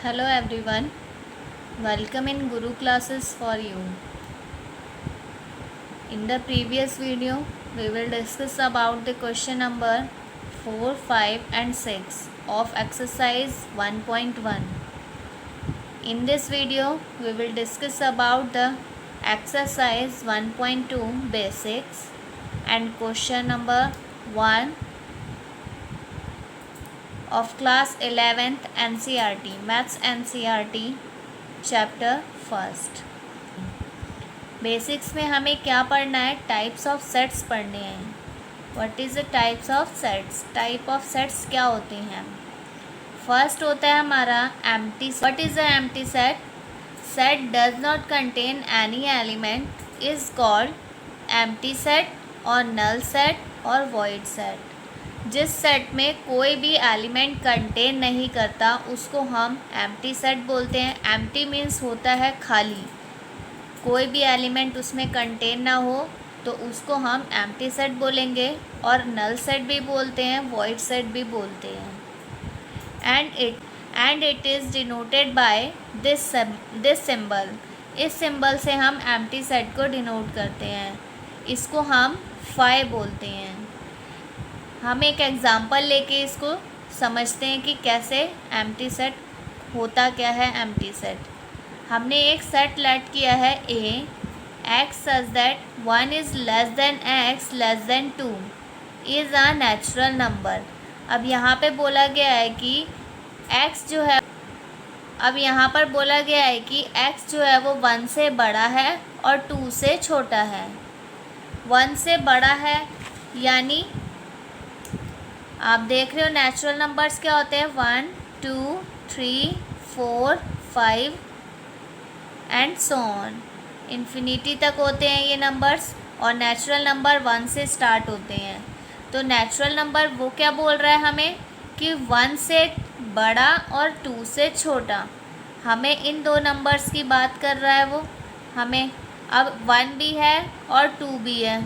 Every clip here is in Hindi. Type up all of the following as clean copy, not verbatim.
Hello everyone, welcome in Guru classes for you. In the previous video, we will discuss about the question number 4, 5 and 6 of exercise 1.1. In this video, we will discuss about the exercise 1.2 basics and question number 1 of class 11th NCERT, Maths NCERT, chapter first. Basics में हमें क्या पढ़ना है? टाइप्स ऑफ सेट्स पढ़ने हैं। What is the types of sets? Type of sets क्या होते हैं? फर्स्ट होता है हमारा empty. What is the empty set? Set does not contain any element is called empty set और नल सेट और वॉइड सेट। जिस सेट में कोई भी एलिमेंट कंटेन नहीं करता उसको हम एम्प्टी सेट बोलते हैं। एम्प्टी मीन्स होता है खाली, कोई भी एलिमेंट उसमें कंटेन ना हो तो उसको हम एम्प्टी सेट बोलेंगे। और नल सेट भी बोलते हैं, वॉइड सेट भी बोलते हैं। And it is denoted by this symbol. इस सिंबल से हम एम्प्टी सेट को डिनोट करते हैं। इसको हम फाई बोलते हैं। हम एक एग्ज़ाम्पल लेके इसको समझते हैं कि कैसे एम्प्टी सेट होता क्या है। एम्प्टी सेट, हमने एक सेट लेट किया है A X such that 1 is less than X less than 2 is a natural number. अब यहाँ पे बोला गया है कि एक्स जो है, अब यहाँ पर बोला गया है कि एक्स जो है वो 1 से बड़ा है और 2 से छोटा है। 1 से बड़ा है यानी आप देख रहे हो नेचुरल नंबर्स क्या होते हैं? 1 2 3 4 5 एंड सो ऑन, इन्फिनिटी तक होते हैं ये नंबर्स। और नेचुरल नंबर 1 से स्टार्ट होते हैं। तो नेचुरल नंबर वो क्या बोल रहा है हमें कि 1 से बड़ा और 2 से छोटा। हमें इन दो नंबर्स की बात कर रहा है वो। हमें अब 1 भी है और 2 भी है।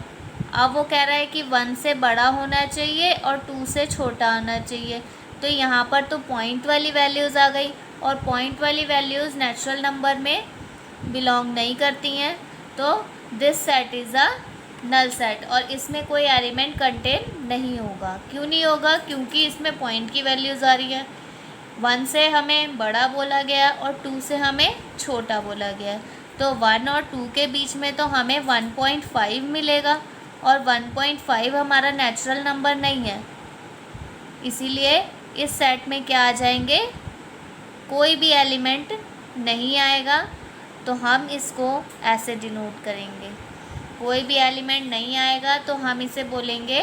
अब वो कह रहा है कि 1 से बड़ा होना चाहिए और 2 से छोटा होना चाहिए। तो यहाँ पर तो पॉइंट वाली वैल्यूज़ आ गई, और पॉइंट वाली वैल्यूज़ नेचुरल नंबर में बिलोंग नहीं करती हैं। तो this set is a null set, और इसमें कोई एलिमेंट कंटेन नहीं होगा। क्यों नहीं होगा? क्योंकि इसमें पॉइंट की वैल्यूज़ आ रही है। 1 से हमें बड़ा बोला गया और 2 से हमें छोटा बोला गया। तो 1 और 2 के बीच में तो हमें 1.5 मिलेगा, और 1.5 हमारा नेचुरल नंबर नहीं है। इसीलिए इस सेट में क्या आ जाएंगे? कोई भी एलिमेंट नहीं आएगा। तो हम इसको ऐसे डिनोट करेंगे। कोई भी एलिमेंट नहीं आएगा तो हम इसे बोलेंगे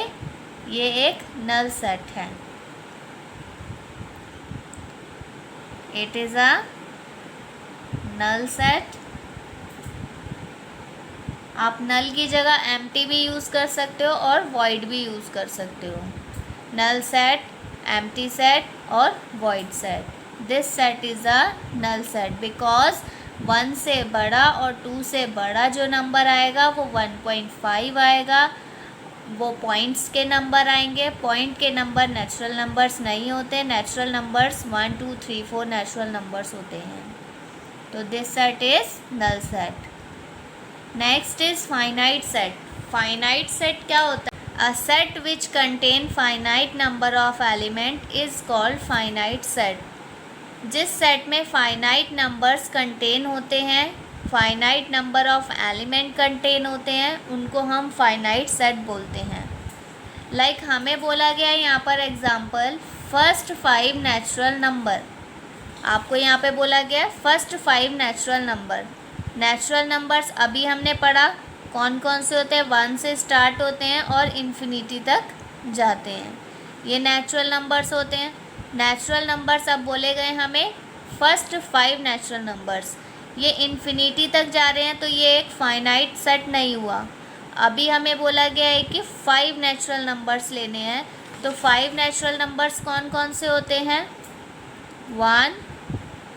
ये एक नल सेट है। It is a null set. आप नल की जगह एम्प्टी भी यूज़ कर सकते हो और वॉइड भी यूज़ कर सकते हो। नल सेट, एम्प्टी सेट और void set. This set is a null set because 1 से बड़ा और 2 से बड़ा जो नंबर आएगा वो 1.5 आएगा। वो पॉइंट्स के नंबर आएंगे। पॉइंट के नंबर नेचुरल नंबर्स नहीं होते। नेचुरल नंबर्स 1 2 3 4 नेचुरल नंबर्स होते हैं। तो this set is null set. Next is finite set. Finite set क्या होता है? A set which contain finite number of element is called finite set. जिस सेट में फाइनाइट नंबर्स कंटेन होते हैं, finite number of element contain होते हैं, उनको हम फाइनाइट सेट बोलते हैं। लाइक हमें बोला गया है यहाँ पर एग्जाम्पल फर्स्ट 5 नेचुरल नंबर। आपको यहाँ पे बोला गया first 5 natural number. Natural numbers अभी हमने पढ़ा कौन कौन से होते हैं? 1 से स्टार्ट होते हैं और इन्फिनिटी तक जाते हैं। ये नेचुरल नंबर्स होते हैं। नेचुरल नंबर्स अब बोले गए हमें फर्स्ट 5 नेचुरल नंबर्स। ये इन्फिनिटी तक जा रहे हैं तो ये एक फाइनाइट सेट नहीं हुआ। अभी हमें बोला गया है कि 5 नेचुरल नंबर्स लेने हैं। तो 5 नेचुरल नंबर्स कौन कौन से होते हैं? 1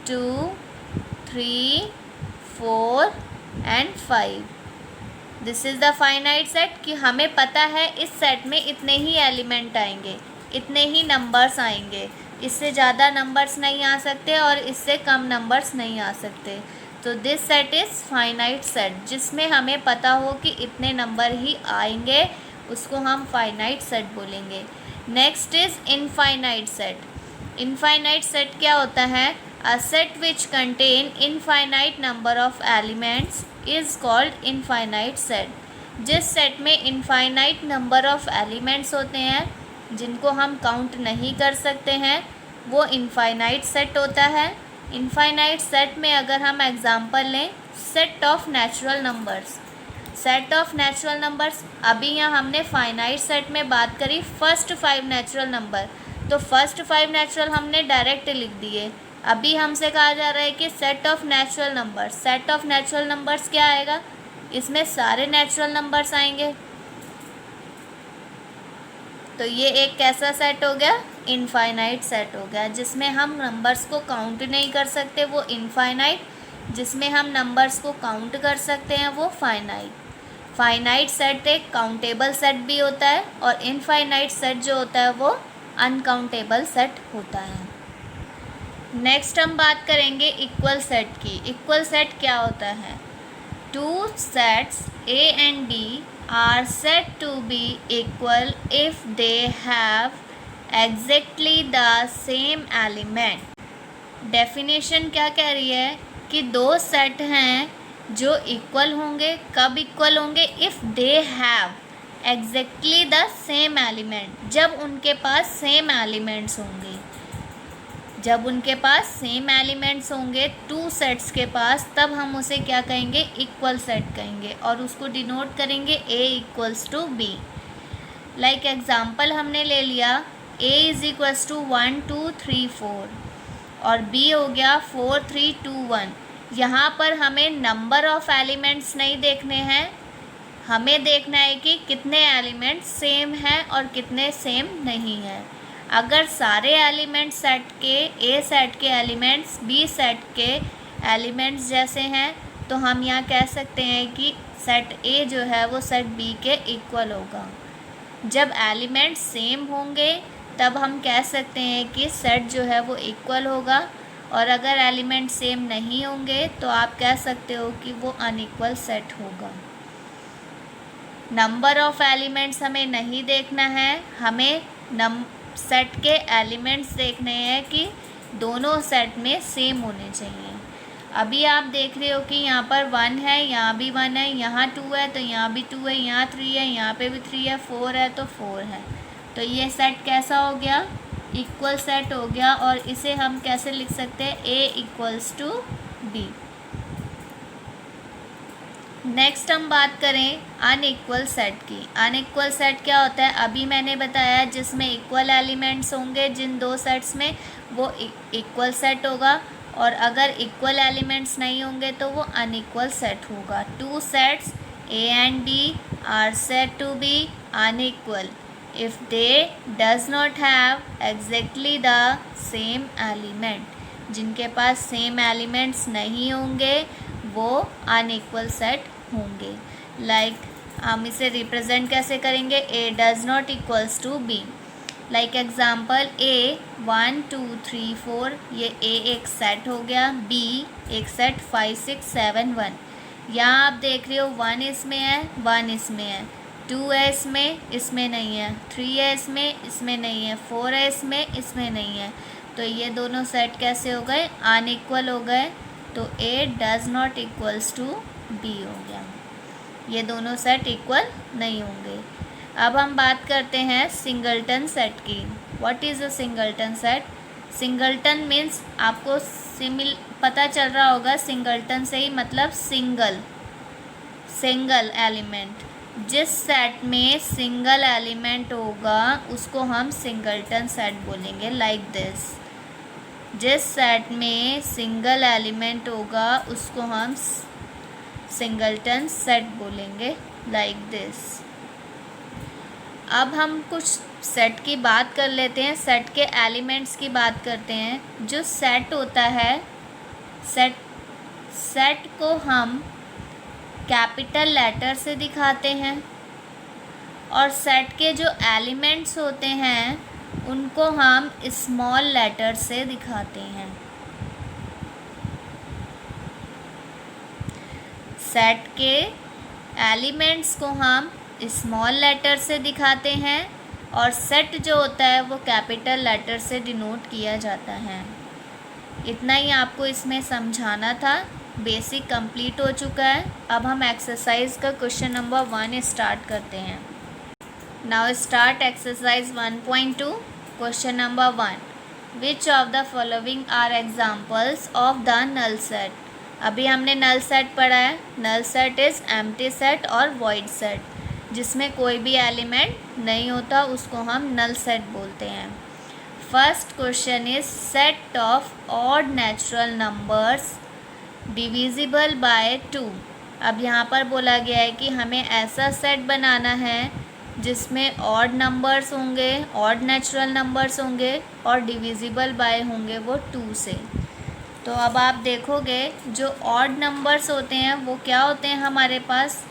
2 3 4 and 5। This is the finite set कि हमें पता है इस सेट में इतने ही एलिमेंट आएंगे, इतने ही नंबर्स आएंगे। इससे ज़्यादा नंबर्स नहीं आ सकते और इससे कम नंबर्स नहीं आ सकते। तो this set is finite set, जिसमें हमें पता हो कि इतने नंबर ही आएंगे, उसको हम फाइनाइट सेट बोलेंगे। Next is infinite set. Infinite set क्या होता है? A set which contain infinite number of elements is called infinite set. जिस सेट में इनफाइनाइट नंबर ऑफ एलिमेंट्स होते हैं, जिनको हम काउंट नहीं कर सकते हैं, वो इनफाइनाइट सेट होता है। इनफाइनाइट सेट में अगर हम एग्जांपल लें, set of natural numbers. Set of natural numbers, अभी यहाँ हमने फाइनाइट सेट में बात करी फर्स्ट 5 नेचुरल नंबर, तो फर्स्ट 5 नेचुरल हमने डायरेक्ट लिख दिए। अभी हमसे कहा जा रहा है कि set of natural numbers. Set of natural numbers क्या आएगा? इसमें सारे नेचुरल नंबर्स आएंगे। तो ये एक कैसा सेट हो गया? इनफाइनाइट सेट हो गया, जिसमें हम नंबर्स को काउंट नहीं कर सकते वो इनफाइनाइट, जिसमें हम नंबर्स को काउंट कर सकते हैं वो फाइनाइट। फाइनाइट सेट एक काउंटेबल सेट भी होता है और इनफाइनाइट सेट जो होता है वो अनकाउंटेबल सेट होता है। नेक्स्ट हम बात करेंगे इक्वल सेट की। इक्वल सेट क्या होता है? Two sets A and B are said to be equal if they have exactly the same element। Definition क्या कह रही है कि दो सेट हैं जो इक्वल होंगे। कब इक्वल होंगे? If they have exactly the same element, जब उनके पास सेम एलिमेंट्स होंगे। जब उनके पास सेम एलिमेंट्स होंगे टू सेट्स के पास, तब हम उसे क्या कहेंगे? इक्वल सेट कहेंगे, और उसको डिनोट करेंगे A equals to B। Like example हमने ले लिया, A इज़ इक्वल्स टू 1 2 3 4 और B हो गया 4 3 2 1। यहाँ पर हमें नंबर ऑफ एलिमेंट्स नहीं देखने हैं, हमें देखना है कि कितने एलिमेंट्स सेम हैं और कितने सेम नहीं हैं। अगर सारे एलिमेंट्स सेट के ए सेट के एलिमेंट्स बी सेट के एलिमेंट्स जैसे हैं, तो हम यहाँ कह सकते हैं कि सेट ए जो है वो सेट बी के इक्वल होगा। जब एलिमेंट्स सेम होंगे तब हम कह सकते हैं कि सेट जो है वो इक्वल होगा, और अगर एलिमेंट सेम नहीं होंगे तो आप कह सकते हो कि वो अनइक्वल सेट होगा। नंबर ऑफ एलिमेंट्स हमें नहीं देखना है, हमें सेट के एलिमेंट्स देखने हैं कि दोनों सेट में सेम होने चाहिए। अभी आप देख रहे हो कि यहाँ पर 1 है, यहाँ भी 1 है, यहाँ 2 है तो यहाँ भी 2 है, यहाँ 3 है, यहाँ पे भी 3 है, 4 है तो 4 है। तो ये सेट कैसा हो गया? इक्वल सेट हो गया। और इसे हम कैसे लिख सकते हैं? A equals to B। Next हम बात करें अनइक्वल सेट की। अनइक्वल सेट क्या होता है? अभी मैंने बताया जिसमें इक्वल एलिमेंट्स होंगे जिन दो सेट्स में, वो इक्वल सेट होगा, और अगर इक्वल एलिमेंट्स नहीं होंगे तो वो अनइक्वल सेट होगा। Two sets A and B are said to be unequal if they does not have exactly the same element। जिनके पास सेम एलिमेंट्स नहीं होंगे वो अनइक्वल सेट होंगे। लाइक हम इसे रिप्रेजेंट कैसे करेंगे? A does not equals to B। Like example A 1 2 3 4, ये A एक सेट हो गया, B एक सेट 5 6 7 1। यहाँ आप देख रहे हो 1 इसमें है, 1 इसमें है, 2 है इसमें नहीं है, 3 है इसमें नहीं है, 4 है इसमें नहीं है। तो ये दोनों सेट कैसे हो गए? अनइक्वल हो गए। तो A does not equals to B हो गया। ये दोनों सेट इक्वल नहीं होंगे। अब हम बात करते हैं सिंगलटन सेट की। What is a singleton set? Singleton means आपको पता चल रहा होगा, सिंगलटन से ही मतलब सिंगल एलिमेंट। जिस सेट में सिंगल एलिमेंट होगा उसको हम सिंगलटन सेट बोलेंगे। लाइक दिस, जिस सेट में सिंगल एलिमेंट होगा उसको हम सिंगलटन सेट बोलेंगे। Like this. अब हम कुछ सेट की बात कर लेते हैं, सेट के एलिमेंट्स की बात करते हैं। जो सेट होता है, सेट को हम कैपिटल लेटर से दिखाते हैं, और सेट के जो एलिमेंट्स होते हैं उनको हम स्मॉल लेटर से दिखाते हैं। सेट के एलिमेंट्स को हम स्मॉल लेटर से दिखाते हैं और सेट जो होता है वो कैपिटल लेटर से डिनोट किया जाता है। इतना ही आपको इसमें समझाना था। बेसिक कंप्लीट हो चुका है। अब हम एक्सरसाइज का क्वेश्चन नंबर 1 स्टार्ट करते हैं। Now start exercise 1.2। Question number 1, which of the following are examples of the null set. अभी हमने नल सेट पढ़ा है। Null set is empty set और वॉइड सेट, जिसमें कोई भी एलिमेंट नहीं होता, उसको हम नल सेट बोलते हैं। First question is set of odd natural numbers divisible by 2। अब यहाँ पर बोला गया है कि हमें ऐसा सेट बनाना है जिसमें ऑड नंबर्स होंगे, ऑड नेचुरल नंबर्स होंगे और डिविजिबल बाय होंगे वो 2 से। तो अब आप देखोगे जो ऑड नंबर्स होते हैं वो क्या होते हैं हमारे पास।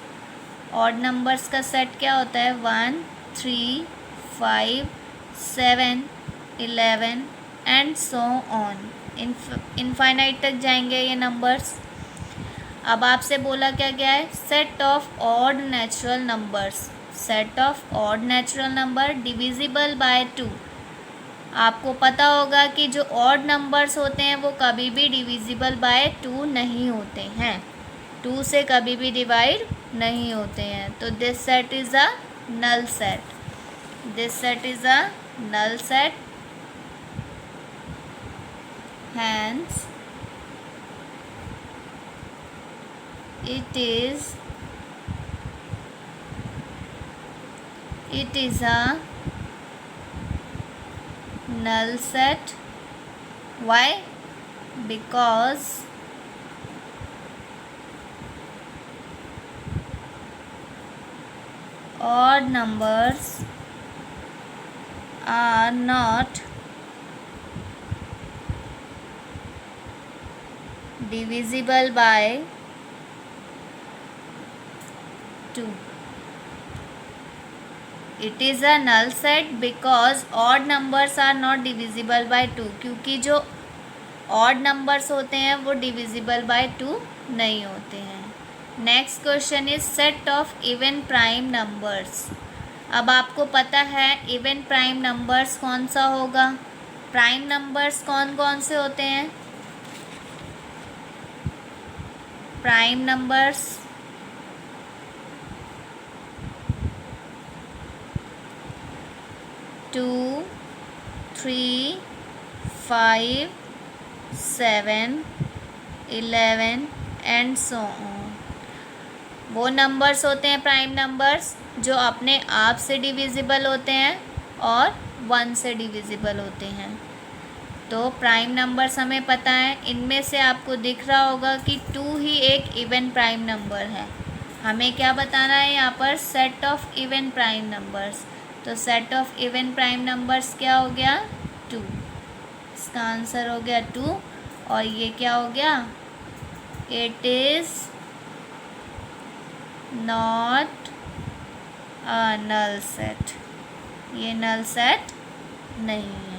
ऑड नंबर्स का सेट क्या होता है, 1, 3, 5, 7, 11 एंड सो ऑन। इनफाइनाइट तक जाएंगे ये नंबर्स। अब आपसे बोला क्या गया है, set of odd natural numbers. Set of odd natural number divisible by 2। आपको पता होगा कि जो ऑड नंबर्स होते हैं वो कभी भी डिविजिबल बाय 2 नहीं होते हैं, 2 से कभी भी डिवाइड नहीं होते हैं। तो this set is a null set. This set is a null set. Hence, it is a null set. Why? Because odd numbers are not divisible by 2. It is a null set because odd numbers are not divisible by 2, क्योंकि जो odd numbers होते हैं वो divisible by 2 नहीं होते हैं। Next question is set of even prime numbers. अब आपको पता है इवन प्राइम नंबर्स कौन सा होगा। प्राइम नंबर्स कौन कौन से होते हैं। Prime numbers two, 3, 5, 7, 11 and so on. वो नंबर्स होते हैं प्राइम नंबर्स जो अपने आप से डिविजिबल होते हैं और 1 से डिविजिबल होते हैं। तो प्राइम नंबर्स हमें पता है। इनमें से आपको दिख रहा होगा कि 2 ही एक इवन प्राइम नंबर है। हमें क्या बताना है यहाँ पर, set of even prime numbers. तो set of even prime numbers क्या हो गया, 2। इसका आंसर हो गया 2। और ये क्या हो गया, it is not a null set. ये नल सेट नहीं है।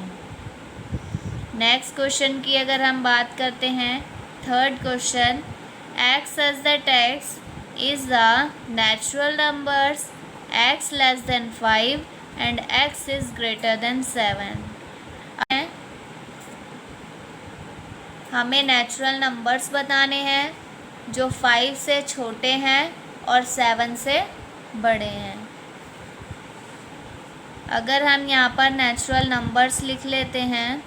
नेक्स्ट क्वेश्चन की अगर हम बात करते हैं, third question, x as the text is the natural numbers x less than 5 and x is greater than 7। हमें नेचुरल नंबर्स बताने हैं जो 5 से छोटे हैं और 7 से बड़े हैं। अगर हम यहाँ पर नेचुरल नंबर्स लिख लेते हैं,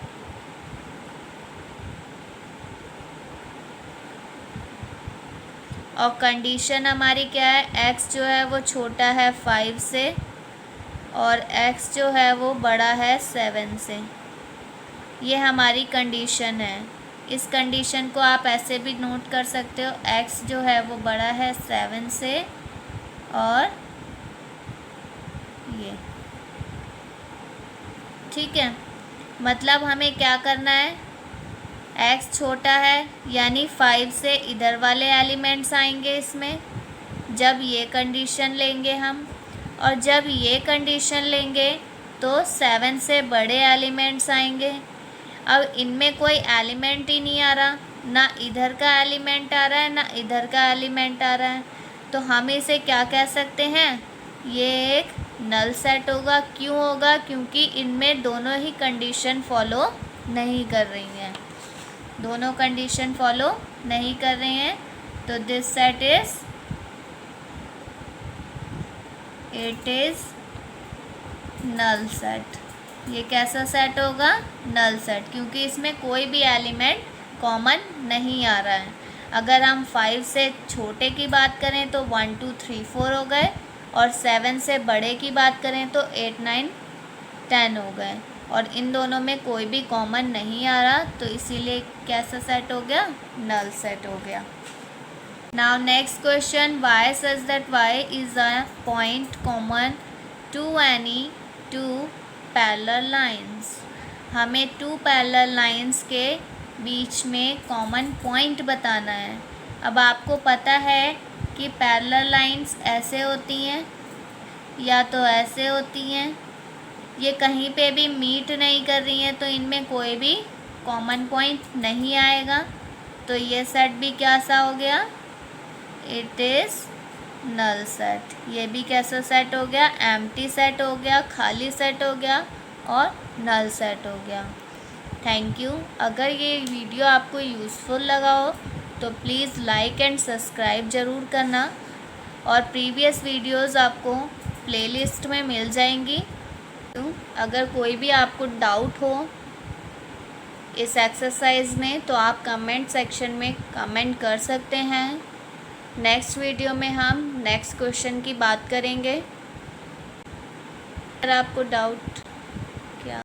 और कंडीशन हमारी क्या है, x जो है वो छोटा है 5 से और x जो है वो बड़ा है 7 से। ये हमारी कंडीशन है। इस कंडीशन को आप ऐसे भी नोट कर सकते हो, x जो है वो बड़ा है 7 से और ये, ठीक है। मतलब हमें क्या करना है, x छोटा है यानी 5 से इधर वाले एलिमेंट्स आएंगे इसमें, जब ये कंडीशन लेंगे हम, और जब ये कंडीशन लेंगे तो 7 से बड़े एलिमेंट्स आएंगे। अब इनमें कोई एलिमेंट ही नहीं आ रहा, ना इधर का एलिमेंट आ रहा है ना इधर का एलिमेंट आ रहा है, तो हम इसे क्या कह सकते हैं, ये एक नल सेट होगा। क्यों होगा, क्योंकि इनमें दोनों ही कंडीशन फॉलो नहीं कर रही हैं, दोनों कंडीशन फॉलो नहीं कर रहे हैं। तो this set is null set. ये कैसा सेट होगा, नल सेट, क्योंकि इसमें कोई भी एलिमेंट कॉमन नहीं आ रहा है। अगर हम 5 से छोटे की बात करें तो 1 2 3 4 हो गए, और 7 से बड़े की बात करें तो 8 9 10 हो गए, और इन दोनों में कोई भी कॉमन नहीं आ रहा, तो इसीलिए कैसा सेट हो गया, नल सेट हो गया। Now next question, y such that y is a point common to any two parallel lines। हमें 2 पैरेलल लाइंस के बीच में कॉमन पॉइंट बताना है। अब आपको पता है कि पैरेलल लाइंस ऐसे होती हैं या तो ऐसे होती हैं, ये कहीं पे भी मीट नहीं कर रही हैं, तो इनमें कोई भी कॉमन पॉइंट नहीं आएगा। तो ये सेट भी कैसा हो गया, इट इज़ नल सेट। ये भी कैसा सेट हो गया, एम्प्टी सेट हो गया, खाली सेट हो गया और नल सेट हो गया। Thank you. अगर ये वीडियो आपको यूज़फुल लगा हो तो प्लीज़ लाइक एंड सब्सक्राइब ज़रूर करना, और प्रीवियस वीडियोस आपको प्लेलिस्ट में मिल जाएंगी। अगर कोई भी आपको डाउट हो इस एक्सरसाइज में तो आप कमेंट सेक्शन में कमेंट कर सकते हैं। नेक्स्ट वीडियो में हम नेक्स्ट क्वेश्चन की बात करेंगे। अगर आपको डाउट